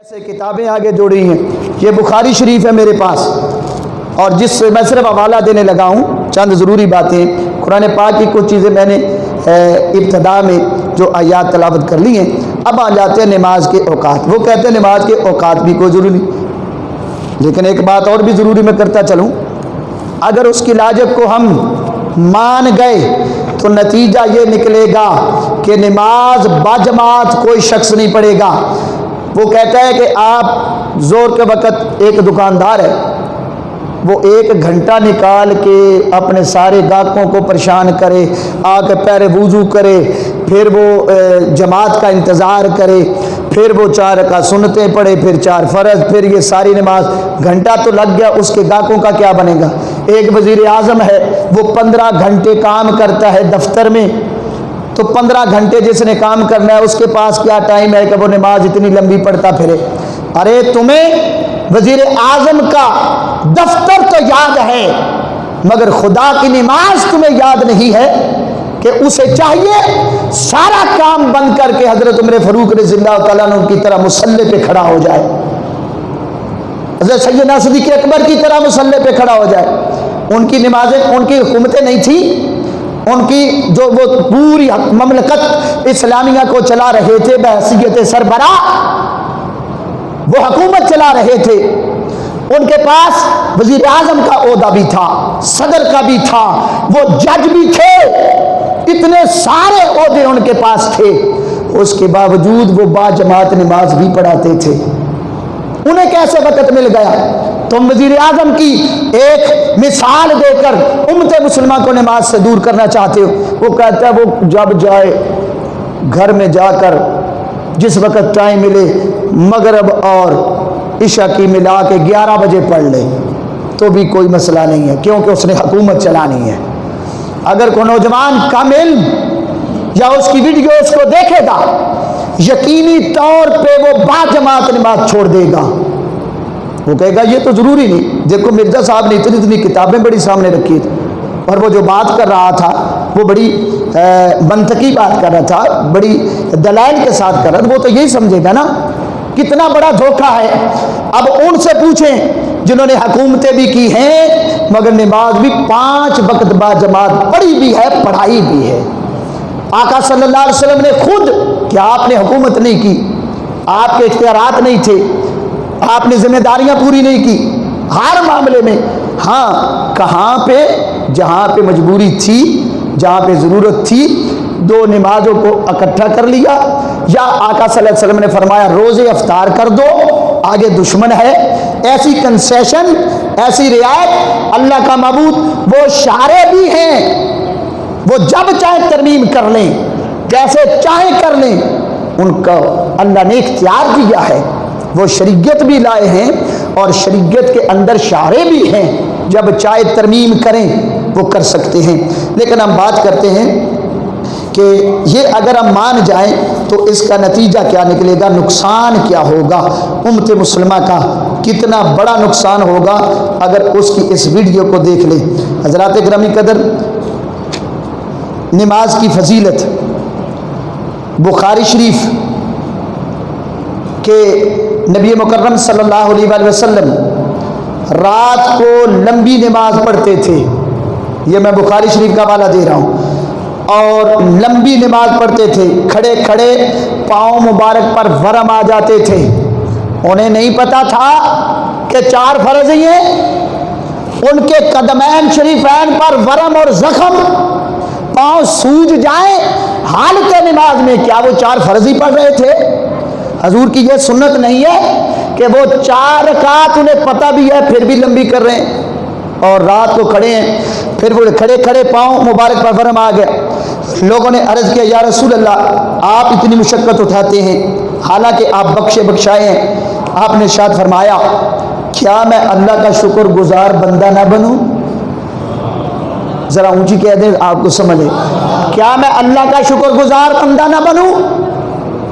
ایسے کتابیں آگے جوڑی ہیں. یہ بخاری شریف ہے میرے پاس، اور جس سے میں صرف حوالہ دینے لگا ہوں چند ضروری باتیں. قرآن پاک کی کچھ چیزیں میں نے ابتدا میں جو آیات تلاوت کر لی ہیں. اب آ جاتے ہیں نماز کے اوقات. وہ کہتے ہیں نماز کے اوقات بھی کوئی ضروری نہیں، لیکن ایک بات اور بھی ضروری میں کرتا چلوں. اگر اس کی لاجب کو ہم مان گئے تو نتیجہ یہ نکلے گا کہ نماز باجماعت کوئی شخص نہیں پڑھے گا. وہ کہتا ہے کہ آپ زور کے وقت ایک دکاندار ہے، وہ 1 گھنٹہ نکال کے اپنے سارے گاہکوں کو پریشان کرے، آ کے پہلے وضو کرے، پھر وہ جماعت کا انتظار کرے، پھر وہ 4 رکعت سنتیں پڑھے، پھر 4 فرض، پھر یہ ساری نماز. گھنٹہ تو لگ گیا، اس کے گاہکوں کا کیا بنے گا؟ ایک وزیر اعظم ہے، وہ 15 گھنٹے کام کرتا ہے دفتر میں، تو 15 گھنٹے جس نے کام کرنا ہے اس کے پاس کیا ٹائم ہے کہ وہ نماز اتنی لمبی پڑھتا پھرے؟ ارے تمہیں وزیر اعظم کا دفتر تو یاد ہے، مگر خدا کی نماز تمہیں یاد نہیں ہے کہ اسے چاہیے سارا کام بند کر کے حضرت عمر فاروق رضی اللہ تعالیٰ عنہ کی طرح مصلی پہ کھڑا ہو جائے، حضرت سیدنا صدیق اکبر کی طرح مصلی پہ کھڑا ہو جائے. ان کی نمازیں، ان کی حکومتیں نہیں تھیں، ان کی جو وہ پوری مملکت اسلامیہ کو چلا رہے تھے بحیثیت سربراہ، وہ حکومت چلا رہے تھے. ان کے پاس وزیر اعظم کا عہدہ بھی تھا، صدر کا بھی تھا، وہ جج بھی تھے، اتنے سارے عہدے ان کے پاس تھے. اس کے باوجود وہ باجماعت نماز بھی پڑھاتے تھے. انہیں کیسے وقت مل گیا؟ تم وزیر اعظم کی ایک مثال دے کر امت مسلمہ کو نماز سے دور کرنا چاہتے ہو. وہ کہتا ہے وہ جب جائے گھر میں جا کر جس وقت ٹائم ملے مغرب اور عشاء کی ملا کے 11 بجے پڑھ لے تو بھی کوئی مسئلہ نہیں ہے، کیونکہ اس نے حکومت چلانی ہے. اگر کوئی نوجوان کم علم یا اس کی ویڈیو اس کو دیکھے گا، یقینی طور پہ وہ باجماعت نماز چھوڑ دے گا. وہ کہے گا یہ تو ضروری نہیں. دیکھو مرزا صاحب نے اتنی کتابیں بڑی سامنے رکھی تھی، اور وہ جو بات کر رہا تھا وہ بڑی منطقی بات کر رہا تھا، بڑی دلائل کے ساتھ کر رہا تھا. وہ تو یہی سمجھے گا نا کتنا بڑا دھوکہ ہے. اب ان سے پوچھیں جنہوں نے حکومتیں بھی کی ہیں مگر نماز بھی 5 وقت بعد جماعت پڑھی بھی ہے، پڑھائی بھی ہے. آقا صلی اللہ علیہ وسلم نے خود، کیا آپ نے حکومت نہیں کی؟ آپ کے اختیارات نہیں تھے، آپ نے ذمہ داریاں پوری نہیں کی ہر معاملے میں. ہاں کہاں پہ جہاں پہ مجبوری تھی، جہاں پہ ضرورت تھی، 2 نمازوں کو اکٹھا کر لیا. یا آقا صلی اللہ علیہ وسلم نے فرمایا روزے افطار کر دو، آگے دشمن ہے. ایسی کنسیشن، ایسی رعایت اللہ کا معبود وہ شارع بھی ہیں، وہ جب چاہے ترمیم کر لیں، جیسے چاہے کر لیں، ان کا اللہ نے اختیار دیا ہے. وہ شریعت بھی لائے ہیں اور شریعت کے اندر شارع بھی ہیں، جب چاہے ترمیم کریں وہ کر سکتے ہیں. لیکن ہم بات کرتے ہیں کہ یہ اگر ہم مان جائیں تو اس کا نتیجہ کیا نکلے گا، نقصان کیا ہوگا امت مسلمہ کا، کتنا بڑا نقصان ہوگا اگر اس کی اس ویڈیو کو دیکھ لیں. حضرات گرامی قدر، نماز کی فضیلت بخاری شریف کہ نبی مکرم صلی اللہ علیہ وآلہ وسلم رات کو لمبی نماز پڑھتے تھے. یہ میں بخاری شریف کا حوالہ دے رہا ہوں. اور لمبی نماز پڑھتے تھے، کھڑے کھڑے پاؤں مبارک پر ورم آ جاتے تھے. انہیں نہیں پتا تھا کہ 4 فرض ہی ہیں. ان کے قدمین شریفین پر ورم اور زخم، پاؤں سوج جائیں حالت نماز میں، کیا وہ 4 فرض ہی پڑھ رہے تھے؟ حضور کی یہ سنت نہیں ہے کہ وہ 4 رکعت انہیں پتہ بھی ہے پھر بھی لمبی کر رہے ہیں اور رات کو کھڑے ہیں. پھر وہ کھڑے کھڑے پاؤں مبارک پر ورم آ گیا. لوگوں نے عرض کیا یا رسول اللہ آپ اتنی مشقت اٹھاتے ہیں حالانکہ آپ بخشے بخشائے ہیں. آپ نے ارشاد فرمایا کیا میں اللہ کا شکر گزار بندہ نہ بنوں؟ ذرا اونچی کہہ دیں آپ کو سمجھے. کیا میں اللہ کا شکر گزار بندہ نہ بنوں؟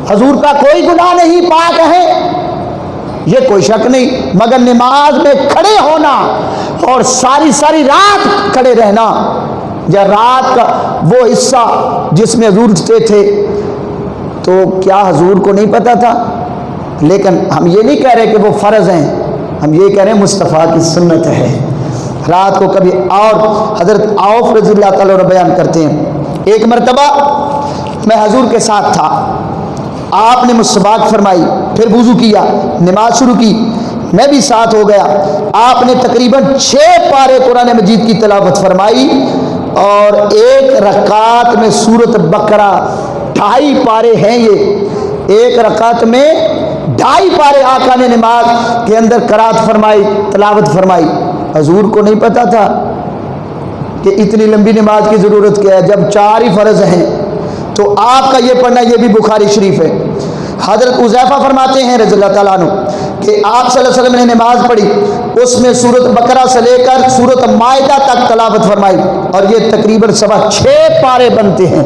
حضور کا کوئی گناہ نہیں، پاک ہے، یہ کوئی شک نہیں، مگر نماز میں کھڑے ہونا اور ساری رات کھڑے رہنا، یا رات کا وہ حصہ جس میں حضور اٹھتے تھے، تو کیا حضور کو نہیں پتا تھا لیکن ہم یہ نہیں کہہ رہے کہ وہ فرض ہیں، ہم یہ کہہ رہے ہیں مصطفیٰ کی سنت ہے۔ رات کو کبھی، اور حضرت عوف رضی اللہ تعالیٰ عنہ بیان کرتے ہیں، ایک مرتبہ میں حضور کے ساتھ تھا، آپ نے مجھ سے بات فرمائی، پھر وضو کیا، نماز شروع کی، میں بھی ساتھ ہو گیا۔ آپ نے تقریباً 6 پارے قرآن مجید کی تلاوت فرمائی، اور ایک رکعت میں سورۃ بقرہ 2.5 پارے ہیں، یہ ایک رکعت میں 2.5 پارے آقا نے نماز کے اندر قرات فرمائی، تلاوت فرمائی۔ حضور کو نہیں پتا تھا کہ اتنی لمبی نماز کی ضرورت کیا ہے، جب 4 ہی فرض ہیں تو آپ کا یہ پڑھنا، یہ بھی بخاری شریف ہے۔ حضرت حذیفہ فرماتے ہیں رضی اللہ تعالیٰ عنہ کہ آپ صلی اللہ علیہ وسلم نے نماز پڑھی، اس میں سورۃ بقرہ سے لے کر سورۃ مائدہ تک تلاوت فرمائی، اور یہ تقریباً 6.25 پارے بنتے ہیں۔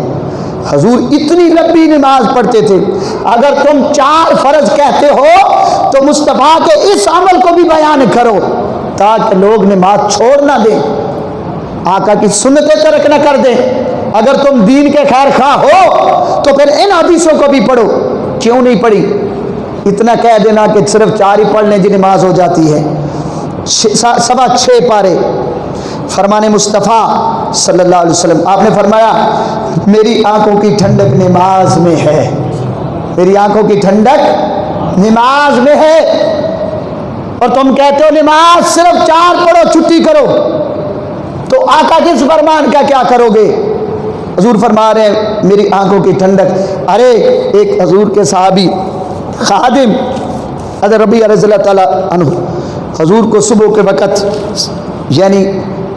حضور اتنی لمبی نماز پڑھتے تھے۔ اگر تم 4 فرض کہتے ہو تو مصطفیٰ کے اس عمل کو بھی بیان کرو تاکہ لوگ نماز چھوڑ نہ دیں، آقا کی سنتیں ترک نہ کر دیں۔ اگر تم دین کے خیر خواہ ہو تو پھر ان حدیثوں کو بھی پڑھو، کیوں نہیں پڑھی؟ اتنا کہہ دینا کہ صرف 4 ہی پڑھنے کی نماز ہو جاتی ہے۔ 6.25 پارے فرمان مصطفیٰ صلی اللہ علیہ وسلم، آپ نے فرمایا میری آنکھوں کی ٹھنڈک نماز میں ہے، میری آنکھوں کی ٹھنڈک نماز میں ہے، اور تم کہتے ہو نماز صرف 4 پڑھو چھٹی کرو، تو آقا کے اس فرمان کا کیا کرو گے؟ حضور فرما رہے ہیں میری آنکھوں کی ٹھنڈک۔ ارے ایک حضور کے صحابی خادم حضرت ربیعہ رضی اللہ تعالیٰ عنہ حضور کو صبح کے وقت یعنی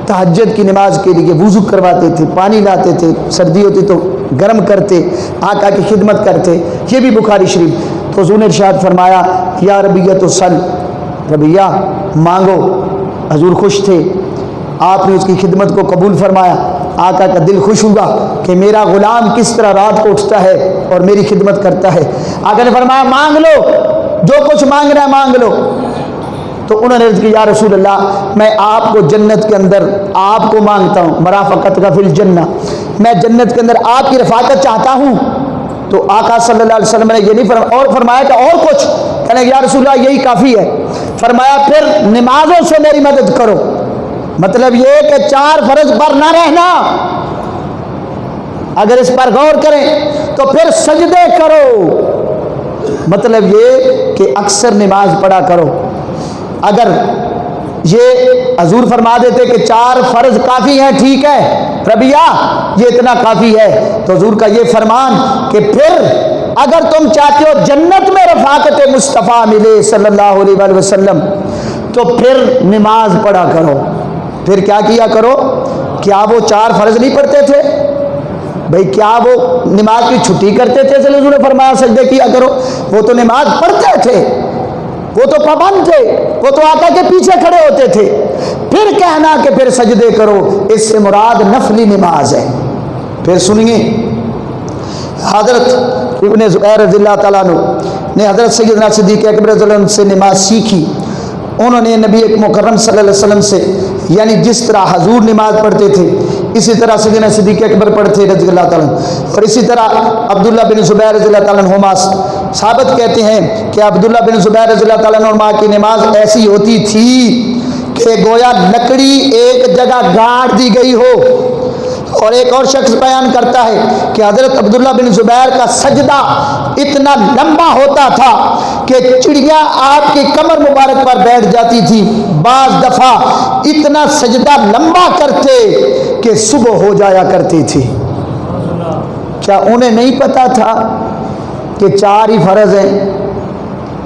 تہجد کی نماز کے لیے وضو کرواتے تھے، پانی لاتے تھے، سردی ہوتی تو گرم کرتے، آقا کی خدمت کرتے، یہ بھی بخاری شریف۔ تو حضور نے ارشاد فرمایا یا ربیعہ تو سل، ربیعہ مانگو۔ حضور خوش تھے، آپ نے اس کی خدمت کو قبول فرمایا۔ آقا کا دل خوش ہوا کہ میرا غلام کس طرح رات کو اٹھتا ہے اور میری خدمت کرتا ہے۔ آقا نے فرمایا مانگ لو، جو کچھ مانگنا ہے مانگ لو۔ تو انہوں نے عرض کی یا رسول اللہ میں آپ کو جنت کے اندر آپ کو مانگتا ہوں، مرافقت کا فی الجنہ، میں جنت کے اندر آپ کی رفاقت چاہتا ہوں۔ تو آقا صلی اللہ علیہ وسلم نے یہ نہیں فرمایا، اور فرمایا کہ اور کچھ؟ کہنے یا رسول اللہ یہی کافی ہے۔ فرمایا پھر نمازوں سے میری مدد کرو، مطلب یہ کہ 4 فرض پر نہ رہنا، اگر اس پر غور کریں تو پھر سجدے کرو، مطلب یہ کہ اکثر نماز پڑھا کرو۔ اگر یہ حضور فرما دیتے کہ 4 فرض کافی ہیں، ٹھیک ہے ربیعہ یہ اتنا کافی ہے، تو حضور کا یہ فرمان کہ پھر اگر تم چاہتے ہو جنت میں رفاقت مصطفیٰ ملے صلی اللہ علیہ وآلہ وسلم تو پھر نماز پڑھا کرو۔ پھر کیا کیا کرو؟ کیا وہ 4 فرض نہیں پڑھتے تھے؟ بھئی کیا وہ نماز کی چھٹی کرتے تھے؟ صلی اللہ علیہ وسلم نے فرمایا سجدے کیا کرو، وہ تو نماز پڑھتے تھے، وہ تو پابند تھے، وہ تو آقا کے پیچھے کھڑے ہوتے تھے۔ پھر کہنا کہ پھر سجدے کرو، اس سے مراد نفلی نماز ہے۔ پھر سنیے، حضرت ابن زبیر رضی اللہ تعالیٰ عنہ نے حضرت سیدنا صدیق اکبر رضی اللہ عنہ سے نماز سیکھی۔ انہوں نے نبی مکرم صلی اللہ علیہ وسلم سے، یعنی جس طرح حضور نماز پڑھتے تھے اسی طرح سیدنا صدیق اکبر پڑھتے رضی اللہ تعالیٰ عنہ، اور اسی طرح عبداللہ بن زبیر رضی اللہ تعالیٰ عنہما ثابت کہتے ہیں کہ عبداللہ بن زبیر رضی اللہ تعالیٰ عنہما کی نماز ایسی ہوتی تھی کہ گویا لکڑی ایک جگہ گاڑ دی گئی ہو۔ اور ایک اور شخص بیان کرتا ہے کہ حضرت عبداللہ بن زبیر کا سجدہ اتنا لمبا ہوتا تھا کہ چڑیاں آپ کی کمر مبارک پر بیٹھ جاتی تھی، بعض دفعہ اتنا سجدہ لمبا کرتے کہ صبح ہو جایا کرتی تھی۔ کیا انہیں نہیں پتا تھا کہ 4 ہی فرض ہیں؟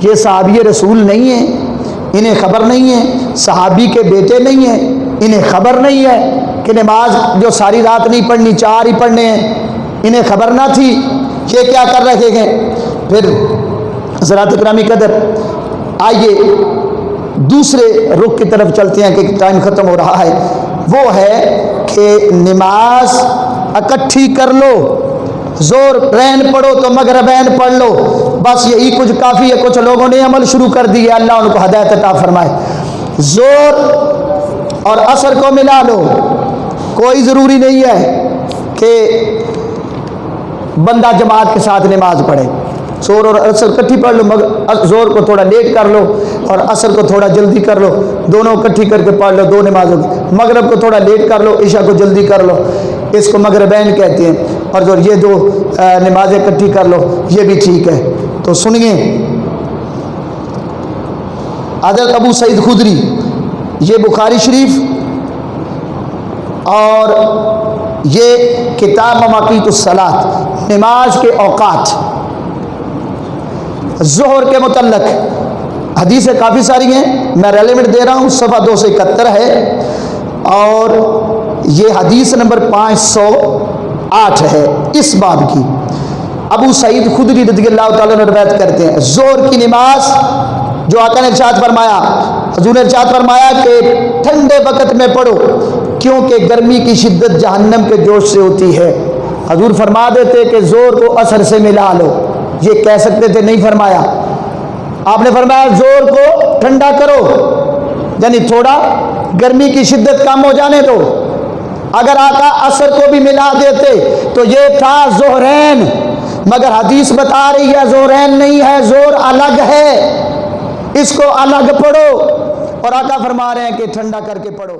یہ صحابی رسول نہیں ہیں، انہیں خبر نہیں ہے، صحابی کے بیٹے نہیں ہیں، انہیں خبر نہیں ہے کہ نماز جو ساری رات نہیں پڑھنی 4 ہی پڑھنے ہیں، انہیں خبر نہ تھی، یہ کیا کر رہے ہیں؟ پھر حضرات اکرامی قدر آئیے دوسرے رخ کی طرف چلتے ہیں کہ ٹائم ختم ہو رہا ہے۔ وہ ہے کہ نماز اکٹھی کر لو، زور رین پڑھو تو مغربین پڑھ لو، بس یہی کچھ کافی ہے۔ کچھ لوگوں نے عمل شروع کر دیا، اللہ ان کو ہدایت عطا فرمائے۔ زور اور عصر کو ملا لو، کوئی ضروری نہیں ہے کہ بندہ جماعت کے ساتھ نماز پڑھے، زور اور عصر کٹھی پڑھ لو، مگر زور کو تھوڑا لیٹ کر لو اور عصر کو تھوڑا جلدی کر لو، دونوں کٹھی کر کے پڑھ لو، دو نمازوں کی۔ مغرب کو تھوڑا لیٹ کر لو، عشاء کو جلدی کر لو، اس کو مغربین کہتے ہیں، اور جو یہ دو نمازیں کٹھی کر لو یہ بھی ٹھیک ہے۔ تو سنیے، حضرت ابو سعید خدری، یہ بخاری شریف اور یہ کتاب مواقیت الصلاۃ، نماز کے اوقات، ظہر کے متعلق حدیثیں کافی ساری ہیں، میں ریلیونٹ دے رہا ہوں، صفحہ 271 ہے، اور یہ حدیث نمبر 508 ہے اس باب کی۔ ابو سعید خدری رضی اللہ تعالیٰ عنہ روایت کرتے ہیں، ظہر کی نماز جو آقا نے ارشاد فرمایا، حضور نے ارشاد فرمایا کہ ٹھنڈے وقت میں پڑھو کیونکہ گرمی کی شدت جہنم کے جوش سے ہوتی ہے۔ حضور فرما دیتے کہ زور کو عصر سے ملا لو، یہ کہہ سکتے تھے، نہیں فرمایا۔ آپ نے فرمایا زور کو ٹھنڈا کرو، یعنی تھوڑا گرمی کی شدت کم ہو جانے دو۔ اگر آقا عصر کو بھی ملا دیتے تو یہ تھا ظہرین، مگر حدیث بتا رہی ہے ظہرین نہیں ہے، زور الگ ہے، اس کو الگ پڑھو، اور آقا فرما رہے ہیں کہ ٹھنڈا کر کے پڑھو۔